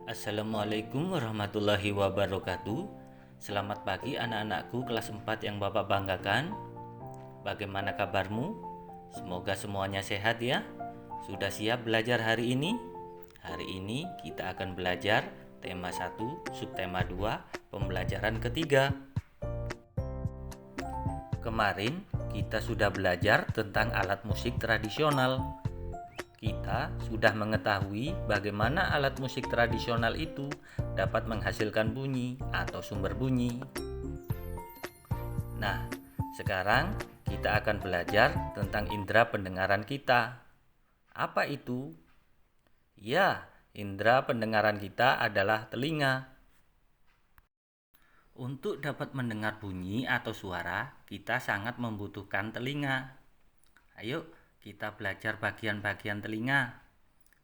Assalamualaikum warahmatullahi wabarakatuh. Selamat pagi anak-anakku kelas 4 yang Bapak banggakan. Bagaimana kabarmu? Semoga semuanya sehat ya. Sudah siap belajar hari ini? Hari ini kita akan belajar tema 1, subtema 2, pembelajaran ketiga. Kemarin kita sudah belajar tentang alat musik tradisional. Kita sudah mengetahui bagaimana alat musik tradisional itu dapat menghasilkan bunyi atau sumber bunyi. Nah, sekarang kita akan belajar tentang indera pendengaran kita. Apa itu? Ya, indera pendengaran kita adalah telinga. Untuk dapat mendengar bunyi atau suara, kita sangat membutuhkan telinga. Ayo, kita belajar bagian-bagian telinga.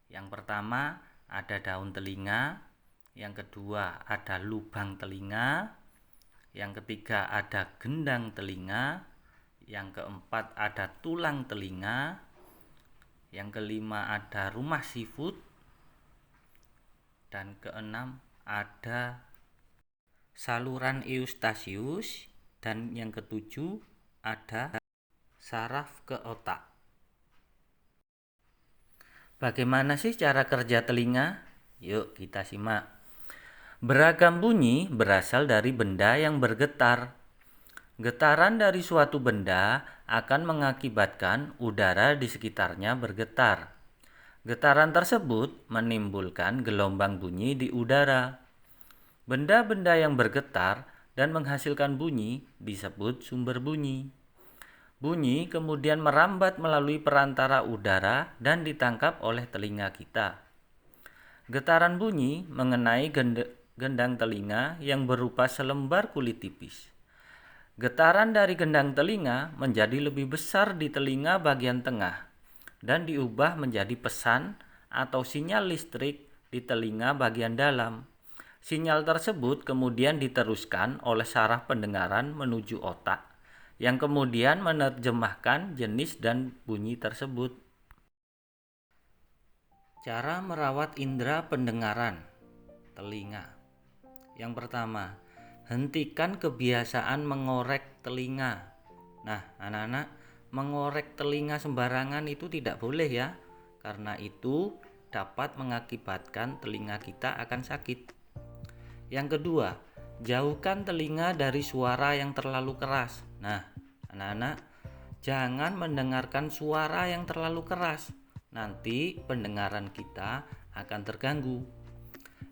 Yang pertama ada daun telinga, yang kedua ada lubang telinga, yang ketiga ada gendang telinga, yang keempat ada tulang telinga, yang kelima ada rumah sifut, dan keenam ada saluran eustasius, dan yang ketujuh ada saraf ke otak. Bagaimana sih cara kerja telinga? Yuk kita simak. Beragam bunyi berasal dari benda yang bergetar. Getaran dari suatu benda akan mengakibatkan udara di sekitarnya bergetar. Getaran tersebut menimbulkan gelombang bunyi di udara. Benda-benda yang bergetar dan menghasilkan bunyi disebut sumber bunyi. Bunyi kemudian merambat melalui perantara udara dan ditangkap oleh telinga kita. Getaran bunyi mengenai gendang telinga yang berupa selembar kulit tipis. Getaran dari gendang telinga menjadi lebih besar di telinga bagian tengah dan diubah menjadi pesan atau sinyal listrik di telinga bagian dalam. Sinyal tersebut kemudian diteruskan oleh saraf pendengaran menuju otak, yang kemudian menerjemahkan jenis dan bunyi tersebut. Cara merawat indera pendengaran telinga. Yang pertama, hentikan kebiasaan mengorek telinga. Nah, anak-anak, mengorek telinga sembarangan itu tidak boleh ya, karena itu dapat mengakibatkan telinga kita akan sakit. Yang kedua, jauhkan telinga dari suara yang terlalu keras. Nah, anak-anak, jangan mendengarkan suara yang terlalu keras. Nanti pendengaran kita akan terganggu.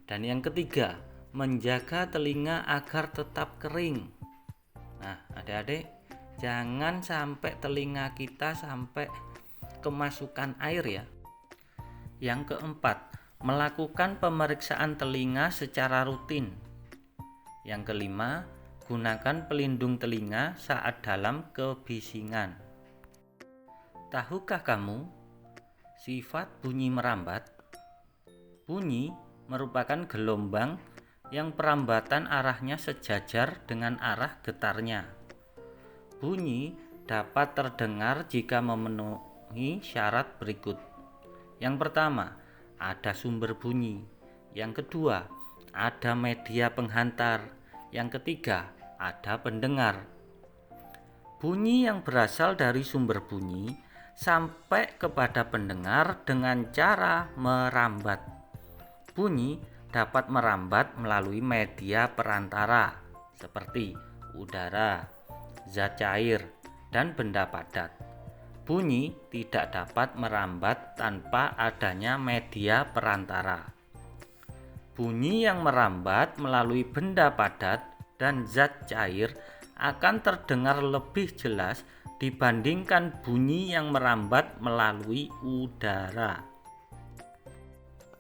Dan yang ketiga, menjaga telinga agar tetap kering. Nah, adik-adik, jangan sampai telinga kita sampai kemasukan air ya. Yang keempat, melakukan pemeriksaan telinga secara rutin. Yang kelima, gunakan pelindung telinga saat dalam kebisingan. Tahukah kamu sifat bunyi merambat? Bunyi merupakan gelombang yang perambatan arahnya sejajar dengan arah getarnya. Bunyi dapat terdengar jika memenuhi syarat berikut. Yang pertama, ada sumber bunyi. Yang kedua, ada media penghantar. Yang ketiga, ada pendengar. Bunyi yang berasal dari sumber bunyi sampai kepada pendengar dengan cara merambat. Bunyi dapat merambat melalui media perantara seperti udara, zat cair, dan benda padat. Bunyi tidak dapat merambat tanpa adanya media perantara. Bunyi yang merambat melalui benda padat dan zat cair akan terdengar lebih jelas dibandingkan bunyi yang merambat melalui udara.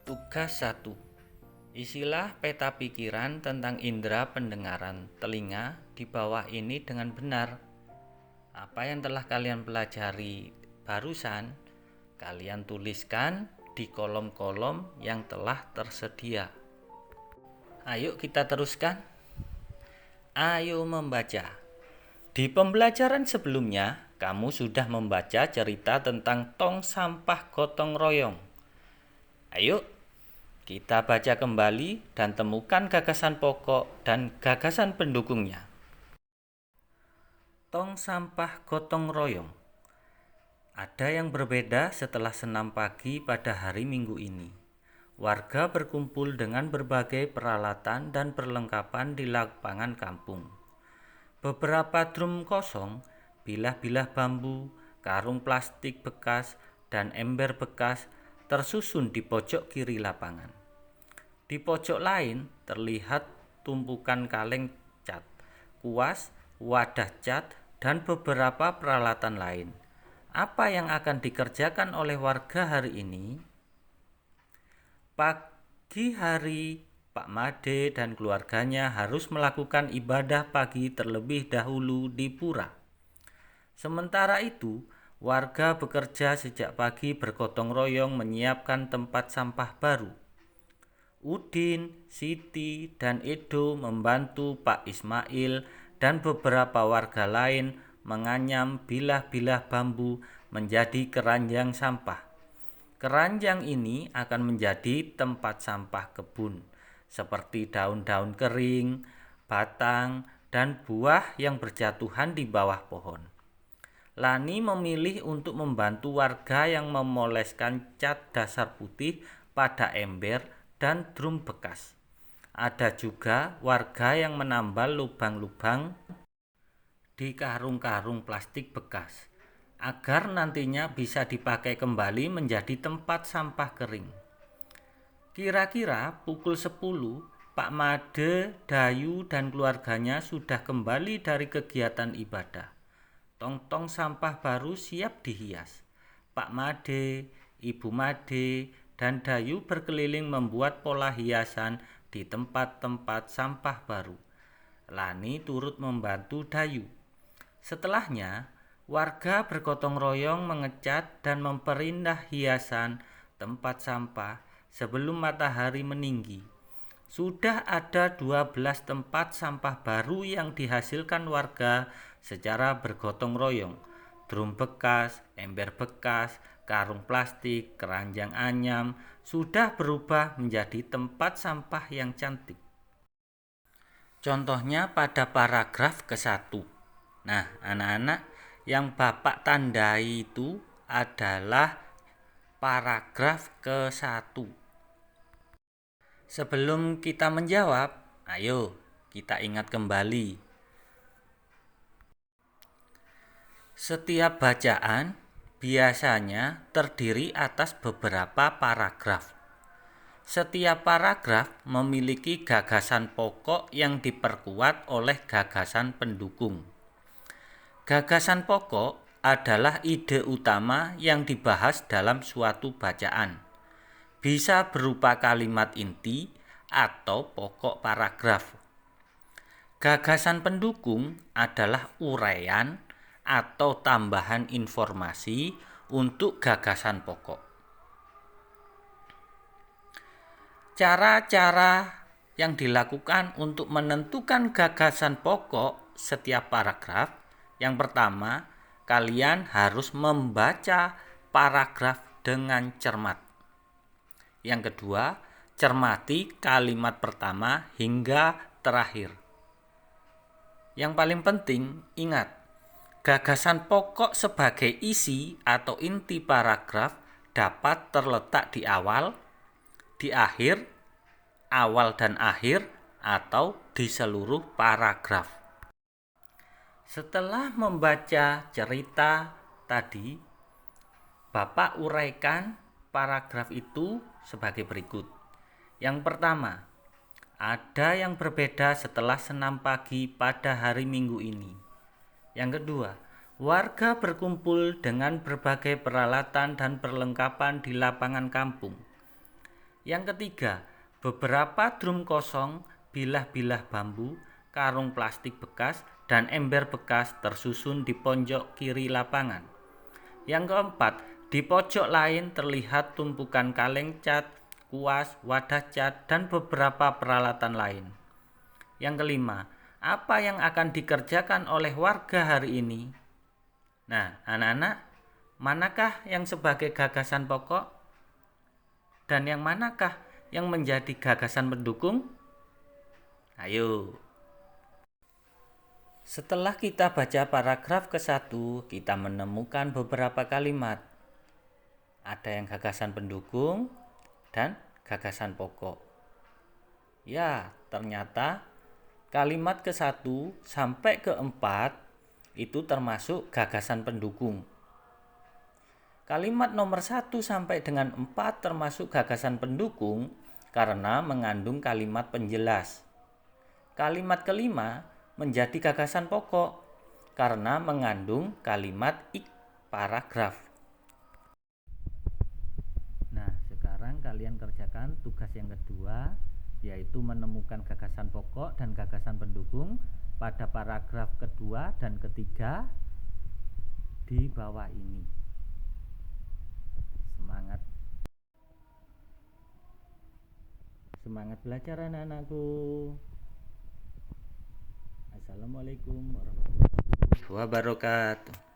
Tugas 1. Isilah peta pikiran tentang indera pendengaran telinga di bawah ini dengan benar. Apa yang telah kalian pelajari barusan, kalian tuliskan di kolom-kolom yang telah tersedia. Ayo kita teruskan. Ayo membaca. Di pembelajaran sebelumnya, kamu sudah membaca cerita tentang tong sampah gotong royong. Ayo, kita baca kembali dan temukan gagasan pokok dan gagasan pendukungnya. Tong sampah gotong royong. Ada yang berbeda setelah senam pagi pada hari Minggu ini. Warga berkumpul dengan berbagai peralatan dan perlengkapan di lapangan kampung. Beberapa drum kosong, bilah-bilah bambu, karung plastik bekas, dan ember bekas tersusun di pojok kiri lapangan. Di pojok lain terlihat tumpukan kaleng cat, kuas, wadah cat, dan beberapa peralatan lain. Apa yang akan dikerjakan oleh warga hari ini? Pagi hari, Pak Made dan keluarganya harus melakukan ibadah pagi terlebih dahulu di pura. Sementara itu, warga bekerja sejak pagi bergotong royong menyiapkan tempat sampah baru. Udin, Siti, dan Edo membantu Pak Ismail dan beberapa warga lain menganyam bilah-bilah bambu menjadi keranjang sampah. Keranjang ini akan menjadi tempat sampah kebun, seperti daun-daun kering, batang, dan buah yang berjatuhan di bawah pohon. Lani memilih untuk membantu warga yang memoleskan cat dasar putih pada ember dan drum bekas. Ada juga warga yang menambal lubang-lubang di karung-karung plastik bekas agar nantinya bisa dipakai kembali menjadi tempat sampah kering. Kira-kira pukul 10, Pak Made, Dayu, dan keluarganya sudah kembali dari kegiatan ibadah. Tong-tong sampah baru siap dihias. Pak Made, Ibu Made, dan Dayu berkeliling membuat pola hiasan di tempat-tempat sampah baru. Lani turut membantu Dayu. Setelahnya, warga bergotong royong mengecat dan memperindah hiasan tempat sampah sebelum matahari meninggi. Sudah ada 12 tempat sampah baru yang dihasilkan warga secara bergotong royong. Drum bekas, ember bekas, karung plastik, keranjang anyam sudah berubah menjadi tempat sampah yang cantik. Contohnya pada paragraf ke-1. Nah, anak-anak, yang Bapak tandai itu adalah paragraf ke-1. Sebelum kita menjawab, ayo kita ingat kembali. Setiap bacaan biasanya terdiri atas beberapa paragraf. Setiap paragraf memiliki gagasan pokok yang diperkuat oleh gagasan pendukung. Gagasan pokok adalah ide utama yang dibahas dalam suatu bacaan. Bisa berupa kalimat inti atau pokok paragraf. Gagasan pendukung adalah uraian atau tambahan informasi untuk gagasan pokok. Cara-cara yang dilakukan untuk menentukan gagasan pokok setiap paragraf. Yang pertama, kalian harus membaca paragraf dengan cermat. Yang kedua, cermati kalimat pertama hingga terakhir. Yang paling penting, ingat, gagasan pokok sebagai isi atau inti paragraf dapat terletak di awal, di akhir, awal dan akhir, atau di seluruh paragraf. Setelah membaca cerita tadi, Bapak uraikan paragraf itu sebagai berikut. Yang pertama, ada yang berbeda setelah senam pagi pada hari Minggu ini. Yang kedua, warga berkumpul dengan berbagai peralatan dan perlengkapan di lapangan kampung. Yang ketiga, beberapa drum kosong, bilah-bilah bambu, karung plastik bekas, dan ember bekas tersusun di pojok kiri lapangan. Yang keempat, di pojok lain terlihat tumpukan kaleng cat, kuas, wadah cat, dan beberapa peralatan lain. Yang kelima, apa yang akan dikerjakan oleh warga hari ini? Nah, anak-anak, manakah yang sebagai gagasan pokok? Dan yang manakah yang menjadi gagasan pendukung? Ayo. Setelah kita baca paragraf ke-1, kita menemukan beberapa kalimat. Ada yang gagasan pendukung dan gagasan pokok. Ya, ternyata kalimat ke-1 sampai ke-4 itu termasuk gagasan pendukung. Kalimat nomor 1 sampai dengan 4 termasuk gagasan pendukung karena mengandung kalimat penjelas. Kalimat kelima menjadi gagasan pokok karena mengandung kalimat paragraf. Nah, sekarang kalian kerjakan tugas yang kedua, yaitu menemukan gagasan pokok dan gagasan pendukung pada paragraf kedua dan ketiga di bawah ini. Semangat. Semangat belajar anak-anakku. Assalamualaikum warahmatullahi wabarakatuh.